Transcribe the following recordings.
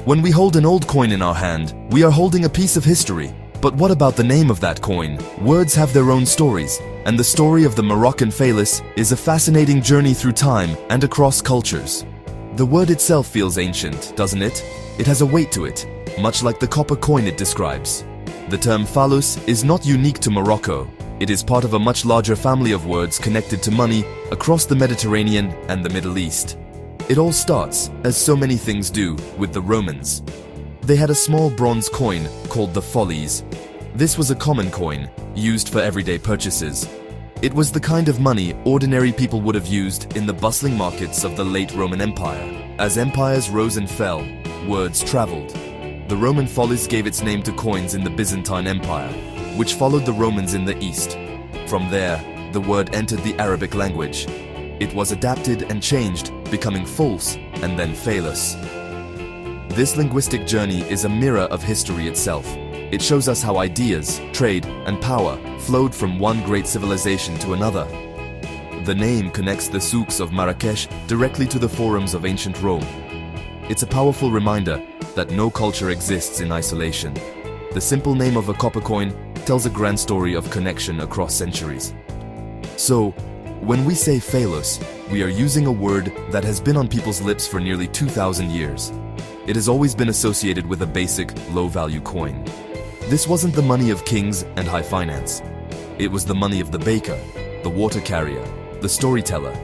When we hold an old coin in our hand, we are holding a piece of history. But what about the name of that coin? Words have their own stories, and the story of the Moroccan Falus is a fascinating journey through time and across cultures. The word itself feels ancient, doesn't it? It has a weight to it, much like the copper coin it describes. The term Falus is not unique to Morocco. It is part of a much larger family of words connected to money across the Mediterranean and the Middle East. It all starts, as so many things do, with the Romans. They had a small bronze coin called the Falus. This was a common coin, used for everyday purchases. It was the kind of money ordinary people would have used in the bustling markets of the late Roman Empire. As empires rose and fell, words traveled. The Roman Falus gave its name to coins in the Byzantine Empire, which followed the Romans in the East. From there, the word entered the Arabic language. It was adapted and changed, becoming false and then Falus. This linguistic journey is a mirror of history itself. It shows us how ideas, trade, and power flowed from one great civilization to another. The name connects the souks of Marrakesh directly to the forums of ancient Rome. It's a powerful reminder that no culture exists in isolation. The simple name of a copper coin tells a grand story of connection across centuries. So, when we say Falus, we are using a word that has been on people's lips for nearly 2,000 years. It has always been associated with a basic, low-value coin. This wasn't the money of kings and high finance. It was the money of the baker, the water carrier, the storyteller.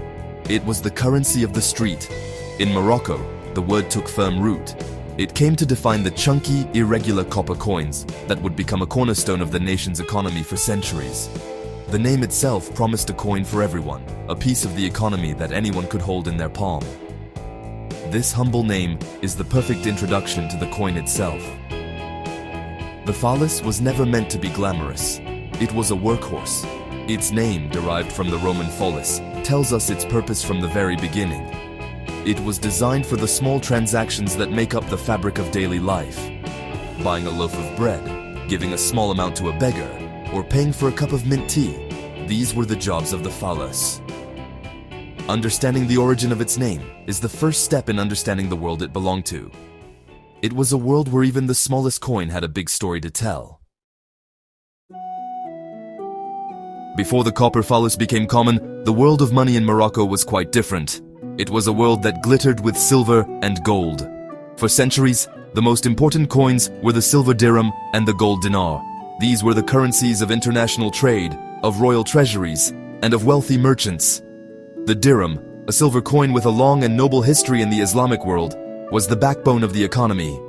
It was the currency of the street. In Morocco, the word took firm root. It came to define the chunky, irregular copper coins that would become a cornerstone of the nation's economy for centuries. The name itself promised a coin for everyone, a piece of the economy that anyone could hold in their palm. This humble name is the perfect introduction to the coin itself. The Falus was never meant to be glamorous. It was a workhorse. Its name, derived from the Roman Falus, tells us its purpose from the very beginning. It was designed for the small transactions that make up the fabric of daily life. Buying a loaf of bread, giving a small amount to a beggar, or paying for a cup of mint tea. These were the jobs of the Falus. Understanding the origin of its name is the first step in understanding the world it belonged to. It was a world where even the smallest coin had a big story to tell. Before the copper Falus became common, the world of money in Morocco was quite different. It was a world that glittered with silver and gold. For centuries, the most important coins were the silver dirham and the gold dinar. These were the currencies of international trade, of royal treasuries, and of wealthy merchants. The dirham, a silver coin with a long and noble history in the Islamic world, was the backbone of the economy.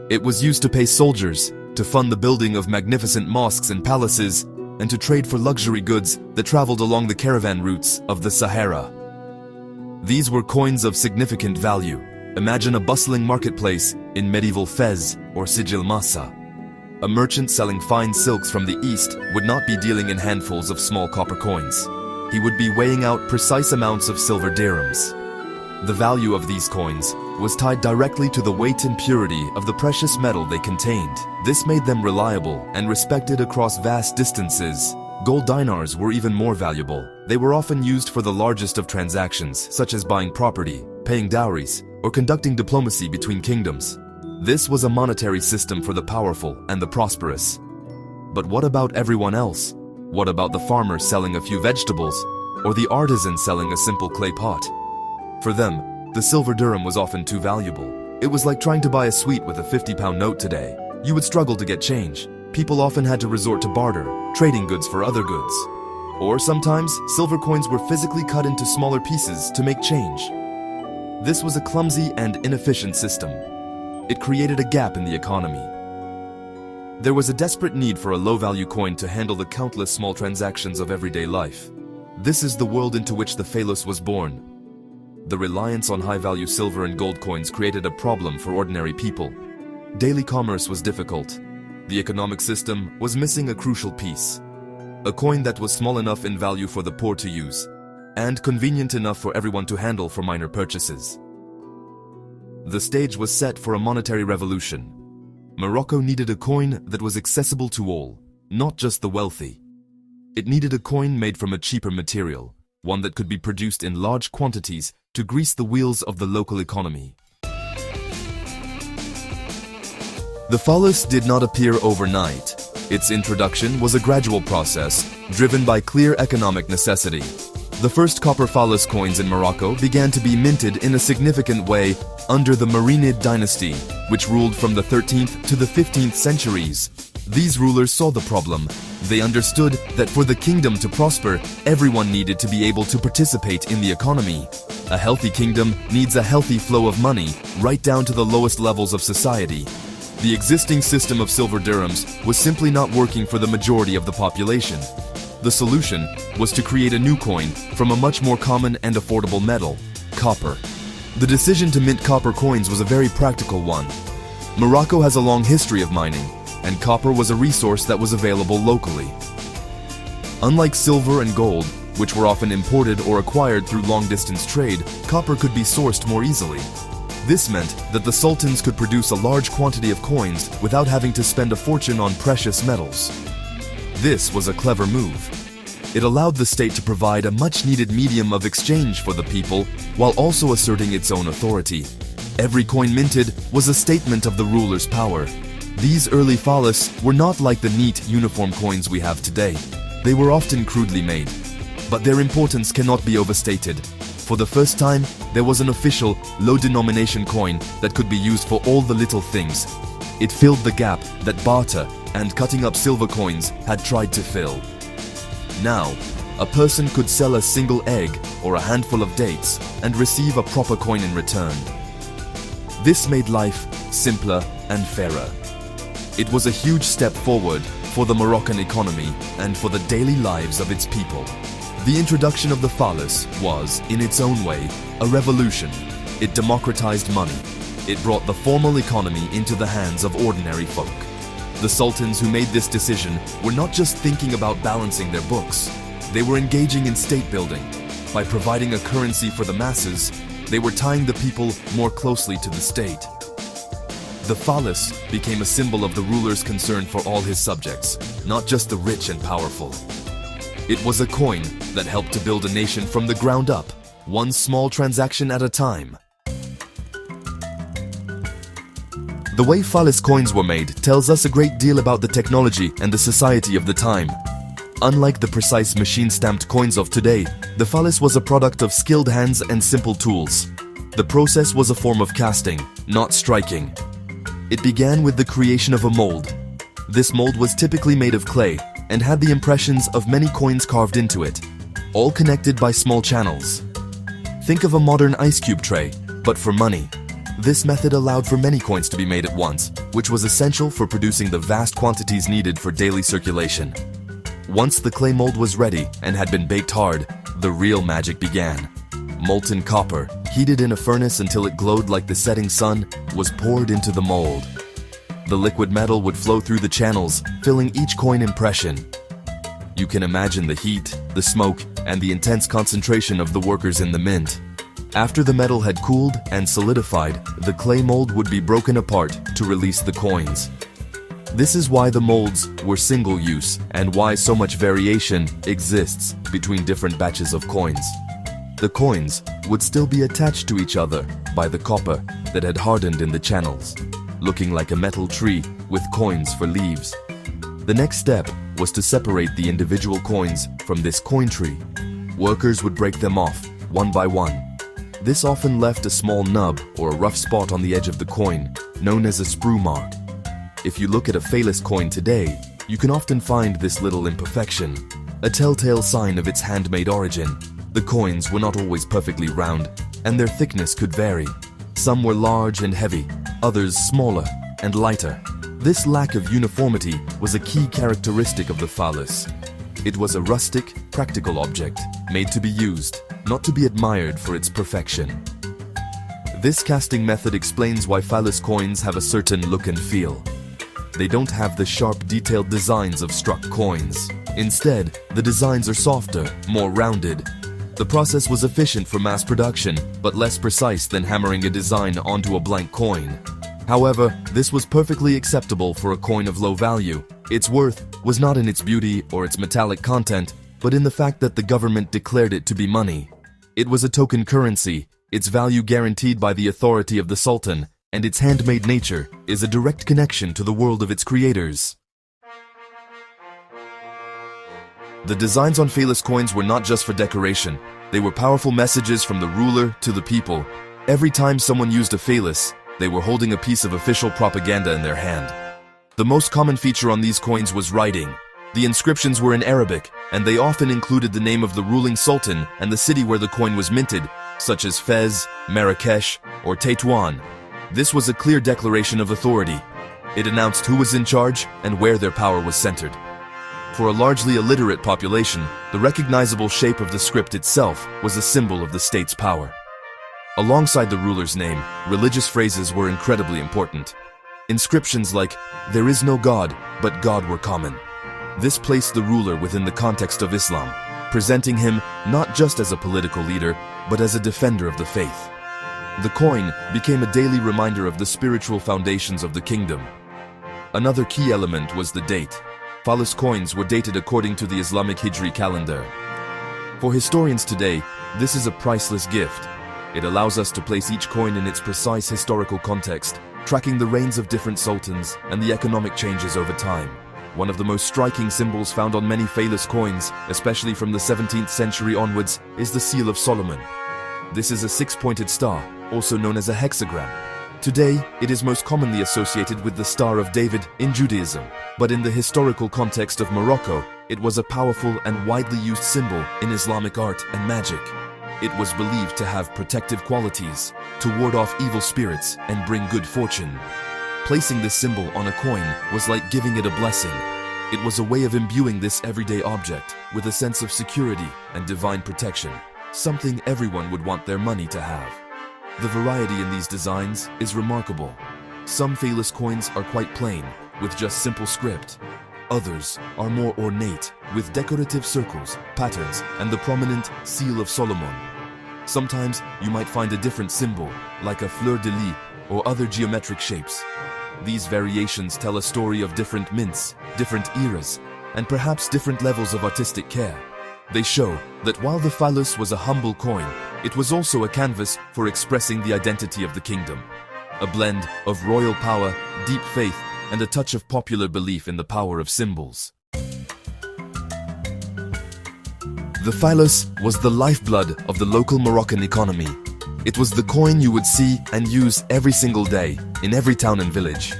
It was used to pay soldiers, to fund the building of magnificent mosques and palaces, and to trade for luxury goods that traveled along the caravan routes of the Sahara. These were coins of significant value. Imagine a bustling marketplace in medieval Fez or Sijil Massa. A merchant selling fine silks from the east would not be dealing in handfuls of small copper coins. He would be weighing out precise amounts of silver dirhams. The value of these coins was tied directly to the weight and purity of the precious metal they contained. This made them reliable and respected across vast distances. Gold dinars were even more valuable. They were often used for the largest of transactions, such as buying property, paying dowries, or conducting diplomacy between kingdoms. This was a monetary system for the powerful and the prosperous. But what about everyone else? What about the farmer selling a few vegetables, or the artisan selling a simple clay pot? For them, the silver dirham was often too valuable. It was like trying to buy a sweet with a 50-pound note today. You would struggle to get change. People often had to resort to barter, trading goods for other goods. Or sometimes, silver coins were physically cut into smaller pieces to make change. This was a clumsy and inefficient system. It created a gap in the economy. There was a desperate need for a low-value coin to handle the countless small transactions of everyday life. This is the world into which the Falus was born. The reliance on high-value silver and gold coins created a problem for ordinary people. Daily commerce was difficult. The economic system was missing a crucial piece. A coin that was small enough in value for the poor to use, and convenient enough for everyone to handle for minor purchases. The stage was set for a monetary revolution. Morocco needed a coin that was accessible to all, not just the wealthy. It needed a coin made from a cheaper material, one that could be produced in large quantities to grease the wheels of the local economy. The Falus did not appear overnight. Its introduction was a gradual process, driven by clear economic necessity. The first copper Falus coins in Morocco began to be minted in a significant way under the Marinid dynasty, which ruled from the 13th to the 15th centuries. These rulers saw the problem. They understood that for the kingdom to prosper, everyone needed to be able to participate in the economy. A healthy kingdom needs a healthy flow of money, right down to the lowest levels of society. The existing system of silver dirhams was simply not working for the majority of the population. The solution was to create a new coin from a much more common and affordable metal, copper. The decision to mint copper coins was a very practical one. Morocco has a long history of mining, and copper was a resource that was available locally. Unlike silver and gold, which were often imported or acquired through long-distance trade, copper could be sourced more easily. This meant that the sultans could produce a large quantity of coins without having to spend a fortune on precious metals. This was a clever move. It allowed the state to provide a much-needed medium of exchange for the people while also asserting its own authority. Every coin minted was a statement of the ruler's power. These early Falus were not like the neat, uniform coins we have today. They were often crudely made. But their importance cannot be overstated. For the first time, there was an official, low-denomination coin that could be used for all the little things. It filled the gap that barter and cutting up silver coins had tried to fill. Now, a person could sell a single egg or a handful of dates and receive a proper coin in return. This made life simpler and fairer. It was a huge step forward for the Moroccan economy and for the daily lives of its people. The introduction of the Falus was, in its own way, a revolution. It democratized money. It brought the formal economy into the hands of ordinary folk. The sultans who made this decision were not just thinking about balancing their books. They were engaging in state building. By providing a currency for the masses, they were tying the people more closely to the state. The Falus became a symbol of the ruler's concern for all his subjects, not just the rich and powerful. It was a coin that helped to build a nation from the ground up, one small transaction at a time. The way Falus coins were made tells us a great deal about the technology and the society of the time. Unlike the precise machine-stamped coins of today, the Falus was a product of skilled hands and simple tools. The process was a form of casting, not striking. It began with the creation of a mold. This mold was typically made of clay and had the impressions of many coins carved into it, all connected by small channels. Think of a modern ice cube tray, but for money. This method allowed for many coins to be made at once, which was essential for producing the vast quantities needed for daily circulation. Once the clay mold was ready and had been baked hard, the real magic began. Molten copper, heated in a furnace until it glowed like the setting sun, was poured into the mold. The liquid metal would flow through the channels, filling each coin impression. You can imagine the heat, the smoke, and the intense concentration of the workers in the mint. After the metal had cooled and solidified, the clay mold would be broken apart to release the coins. This is why the molds were single-use and why so much variation exists between different batches of coins. The coins would still be attached to each other by the copper that had hardened in the channels, looking like a metal tree with coins for leaves. The next step was to separate the individual coins from this coin tree. Workers would break them off, one by one. This often left a small nub or a rough spot on the edge of the coin, known as a sprue mark. If you look at a Falus coin today, you can often find this little imperfection, a telltale sign of its handmade origin. The coins were not always perfectly round, and their thickness could vary. Some were large and heavy, others smaller and lighter. This lack of uniformity was a key characteristic of the Falus. It was a rustic, practical object, made to be used, not to be admired for its perfection. This casting method explains why Falus coins have a certain look and feel. They don't have the sharp, detailed designs of struck coins. Instead, the designs are softer, more rounded. The process was efficient for mass production, but less precise than hammering a design onto a blank coin. However, this was perfectly acceptable for a coin of low value. Its worth was not in its beauty or its metallic content, but in the fact that the government declared it to be money. It was a token currency, its value guaranteed by the authority of the Sultan, and its handmade nature is a direct connection to the world of its creators. The designs on Falus coins were not just for decoration, they were powerful messages from the ruler to the people. Every time someone used a Falus, they were holding a piece of official propaganda in their hand. The most common feature on these coins was writing. The inscriptions were in Arabic, and they often included the name of the ruling sultan and the city where the coin was minted, such as Fez, Marrakesh, or Tétouan. This was a clear declaration of authority. It announced who was in charge and where their power was centered. For a largely illiterate population, the recognizable shape of the script itself was a symbol of the state's power. Alongside the ruler's name, religious phrases were incredibly important. Inscriptions like, "There is no God, but God were common." This placed the ruler within the context of Islam, presenting him not just as a political leader, but as a defender of the faith. The coin became a daily reminder of the spiritual foundations of the kingdom. Another key element was the date. Falus coins were dated according to the Islamic Hijri calendar. For historians today, this is a priceless gift. It allows us to place each coin in its precise historical context, tracking the reigns of different sultans and the economic changes over time. One of the most striking symbols found on many Falus coins, especially from the 17th century onwards, is the Seal of Solomon. This is a six-pointed star, also known as a hexagram. Today, it is most commonly associated with the Star of David in Judaism, but in the historical context of Morocco, it was a powerful and widely used symbol in Islamic art and magic. It was believed to have protective qualities, to ward off evil spirits and bring good fortune. Placing this symbol on a coin was like giving it a blessing. It was a way of imbuing this everyday object with a sense of security and divine protection, something everyone would want their money to have. The variety in these designs is remarkable. Some Falus coins are quite plain, with just simple script. Others are more ornate, with decorative circles, patterns, and the prominent Seal of Solomon. Sometimes you might find a different symbol, like a fleur de lis or other geometric shapes. These variations tell a story of different mints, different eras, and perhaps different levels of artistic care. They show that while the Falus was a humble coin, it was also a canvas for expressing the identity of the kingdom. A blend of royal power, deep faith, and a touch of popular belief in the power of symbols. The Falus was the lifeblood of the local Moroccan economy. It was the coin you would see and use every single day, in every town and village.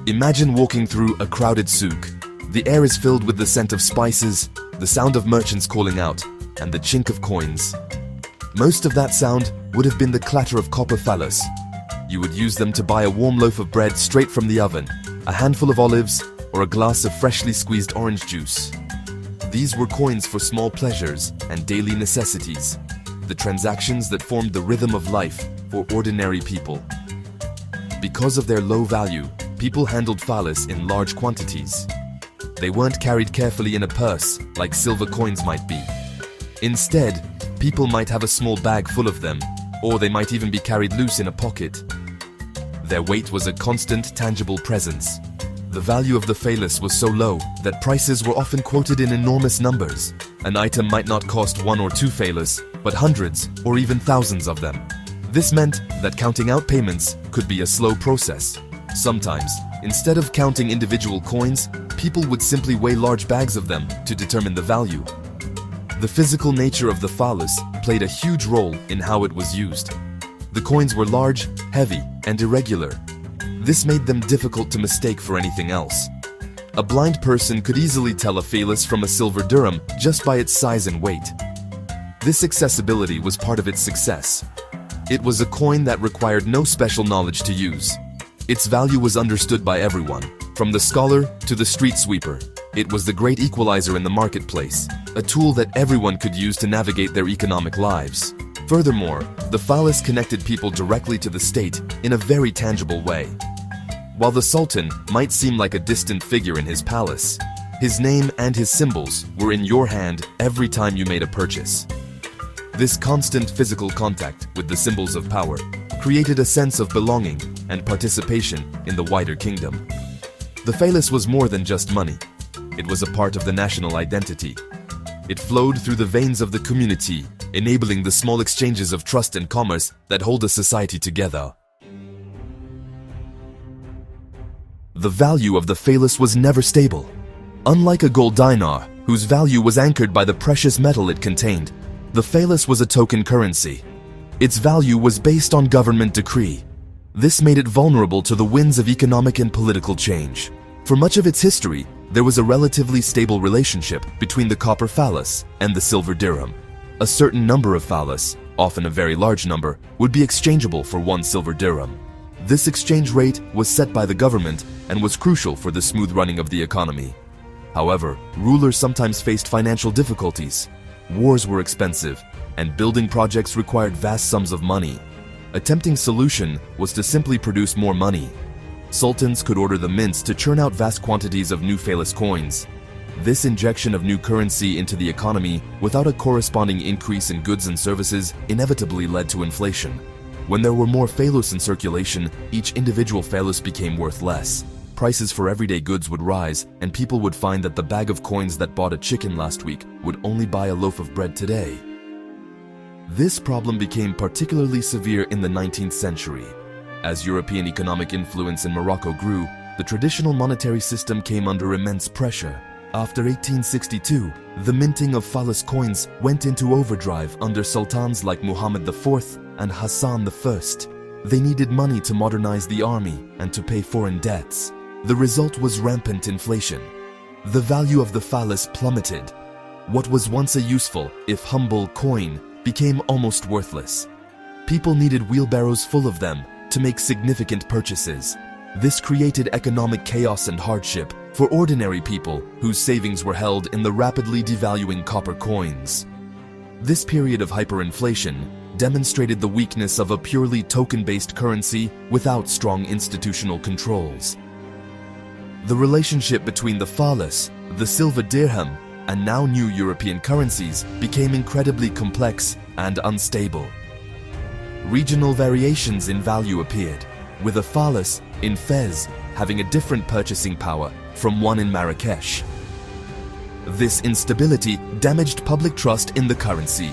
Imagine walking through a crowded souk. The air is filled with the scent of spices, the sound of merchants calling out, and the chink of coins. Most of that sound would have been the clatter of copper Falus. You would use them to buy a warm loaf of bread straight from the oven, a handful of olives, or a glass of freshly squeezed orange juice. These were coins for small pleasures and daily necessities, the transactions that formed the rhythm of life for ordinary people. Because of their low value, people handled Falus in large quantities. They weren't carried carefully in a purse like silver coins might be. Instead, people might have a small bag full of them, or they might even be carried loose in a pocket. Their weight was a constant, tangible presence. The value of the Falus was so low that prices were often quoted in enormous numbers. An item might not cost 1 or 2 Falus, but hundreds or even thousands of them. This meant that counting out payments could be a slow process. Sometimes, instead of counting individual coins, people would simply weigh large bags of them to determine the value. The physical nature of the Falus played a huge role in how it was used. The coins were large, heavy, and irregular. This made them difficult to mistake for anything else. A blind person could easily tell a Falus from a silver dirham just by its size and weight. This accessibility was part of its success. It was a coin that required no special knowledge to use. Its value was understood by everyone, from the scholar to the street sweeper. It was the great equalizer in the marketplace, a tool that everyone could use to navigate their economic lives. Furthermore, the Falus connected people directly to the state in a very tangible way. While the Sultan might seem like a distant figure in his palace, his name and his symbols were in your hand every time you made a purchase. This constant physical contact with the symbols of power created a sense of belonging and participation in the wider kingdom. The Falus was more than just money. It was a part of the national identity. It flowed through the veins of the community, enabling the small exchanges of trust and commerce that hold a society together. The value of the Falus was never stable. Unlike a gold dinar, whose value was anchored by the precious metal it contained, the Falus was a token currency. Its value was based on government decree. This made it vulnerable to the winds of economic and political change. For much of its history, there was a relatively stable relationship between the copper Falus and the silver dirham. A certain number of Falus, often a very large number, would be exchangeable for one silver dirham. This exchange rate was set by the government and was crucial for the smooth running of the economy. However, rulers sometimes faced financial difficulties. Wars were expensive, and building projects required vast sums of money. A tempting solution was to simply produce more money. Sultans could order the mints to churn out vast quantities of new Falus coins. This injection of new currency into the economy without a corresponding increase in goods and services inevitably led to inflation. When there were more Falus in circulation, each individual Falus became worth less. Prices for everyday goods would rise, and people would find that the bag of coins that bought a chicken last week would only buy a loaf of bread today. This problem became particularly severe in the 19th century. As European economic influence in Morocco grew, the traditional monetary system came under immense pressure. After 1862, the minting of Falus coins went into overdrive under sultans like Muhammad IV and Hassan I. They needed money to modernize the army and to pay foreign debts. The result was rampant inflation. The value of the Falus plummeted. What was once a useful, if humble, coin became almost worthless. People needed wheelbarrows full of them to make significant purchases. This created economic chaos and hardship for ordinary people whose savings were held in the rapidly devaluing copper coins. This period of hyperinflation demonstrated the weakness of a purely token-based currency without strong institutional controls. The relationship between the Falus, the silver dirham, and now new European currencies became incredibly complex and unstable. Regional variations in value appeared, with a Falus in Fez having a different purchasing power from one in Marrakesh. This instability damaged public trust in the currency.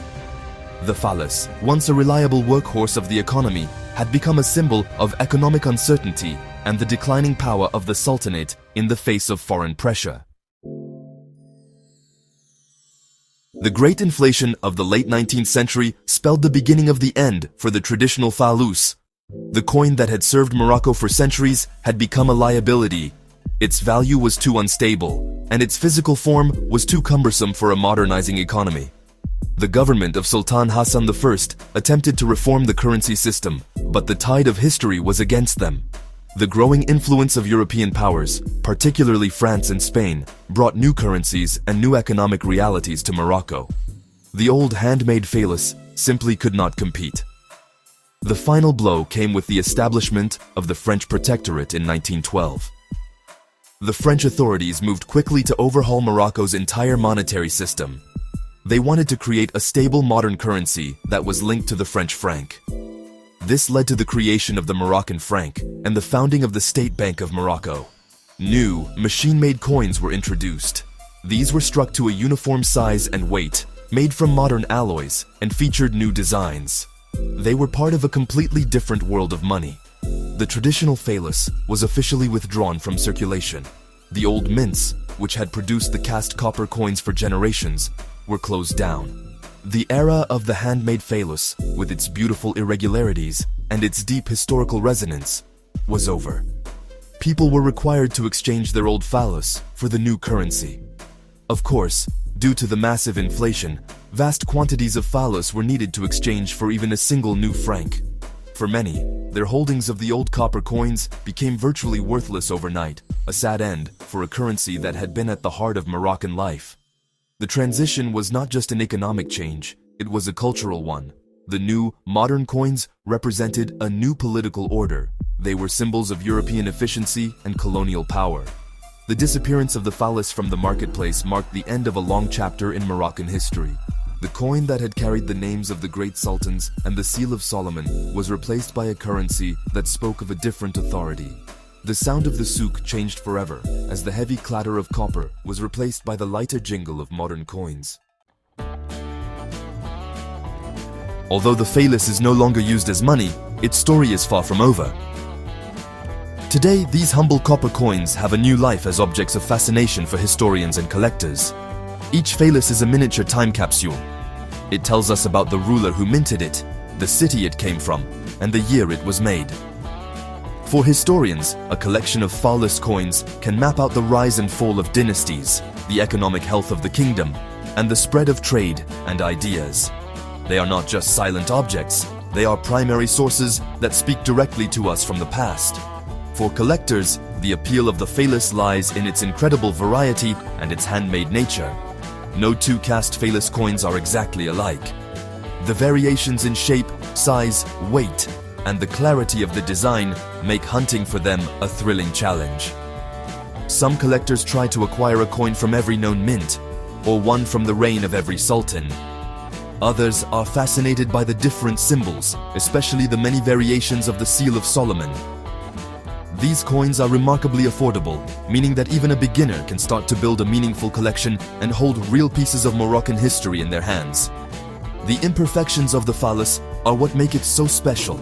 The Falus, once a reliable workhorse of the economy, had become a symbol of economic uncertainty and the declining power of the Sultanate in the face of foreign pressure. The great inflation of the late 19th century spelled the beginning of the end for the traditional Falus. The coin that had served Morocco for centuries had become a liability. Its value was too unstable, and its physical form was too cumbersome for a modernizing economy. The government of Sultan Hassan I attempted to reform the currency system, but the tide of history was against them. The growing influence of European powers, particularly France and Spain, brought new currencies and new economic realities to Morocco. The old handmade Falus simply could not compete. The final blow came with the establishment of the French Protectorate in 1912. The French authorities moved quickly to overhaul Morocco's entire monetary system. They wanted to create a stable modern currency that was linked to the French franc. This led to the creation of the Moroccan franc and the founding of the State Bank of Morocco. New, machine-made coins were introduced. These were struck to a uniform size and weight, made from modern alloys, and featured new designs. They were part of a completely different world of money. The traditional Falus was officially withdrawn from circulation. The old mints, which had produced the cast copper coins for generations, were closed down. The era of the handmade Falus, with its beautiful irregularities and its deep historical resonance, was over. People were required to exchange their old Falus for the new currency. Of course, due to the massive inflation, vast quantities of Falus were needed to exchange for even a single new franc. For many, their holdings of the old copper coins became virtually worthless overnight, a sad end for a currency that had been at the heart of Moroccan life. The transition was not just an economic change, it was a cultural one. The new, modern coins represented a new political order. They were symbols of European efficiency and colonial power. The disappearance of the Falus from the marketplace marked the end of a long chapter in Moroccan history. The coin that had carried the names of the great sultans and the seal of Solomon was replaced by a currency that spoke of a different authority. The sound of the souk changed forever, as the heavy clatter of copper was replaced by the lighter jingle of modern coins. Although the Falus is no longer used as money, its story is far from over. Today, these humble copper coins have a new life as objects of fascination for historians and collectors. Each Falus is a miniature time capsule. It tells us about the ruler who minted it, the city it came from, and the year it was made. For historians, a collection of Falus coins can map out the rise and fall of dynasties, the economic health of the kingdom, and the spread of trade and ideas. They are not just silent objects, they are primary sources that speak directly to us from the past. For collectors, the appeal of the Falus lies in its incredible variety and its handmade nature. No two cast Falus coins are exactly alike. The variations in shape, size, weight, and the clarity of the design make hunting for them a thrilling challenge. Some collectors try to acquire a coin from every known mint, or one from the reign of every sultan. Others are fascinated by the different symbols, especially the many variations of the Seal of Solomon. These coins are remarkably affordable, meaning that even a beginner can start to build a meaningful collection and hold real pieces of Moroccan history in their hands. The imperfections of the Falus are what make it so special.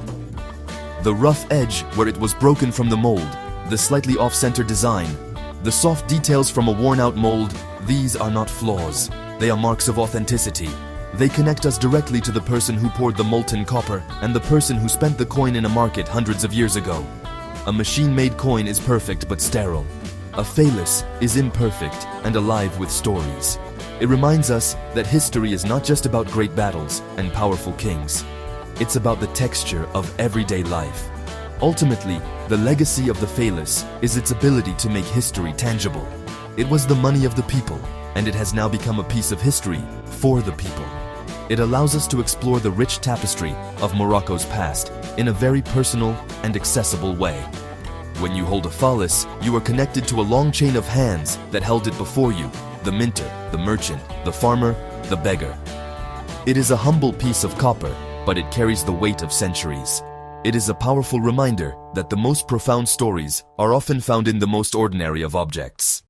The rough edge where it was broken from the mold, the slightly off-center design, the soft details from a worn-out mold, these are not flaws. They are marks of authenticity. They connect us directly to the person who poured the molten copper and the person who spent the coin in a market hundreds of years ago. A machine-made coin is perfect but sterile. A Falus is imperfect and alive with stories. It reminds us that history is not just about great battles and powerful kings. It's about the texture of everyday life. Ultimately, the legacy of the Falus is its ability to make history tangible. It was the money of the people, and it has now become a piece of history for the people. It allows us to explore the rich tapestry of Morocco's past in a very personal and accessible way. When you hold a Falus, you are connected to a long chain of hands that held it before you: the minter, the merchant, the farmer, the beggar. It is a humble piece of copper, but it carries the weight of centuries. It is a powerful reminder that the most profound stories are often found in the most ordinary of objects.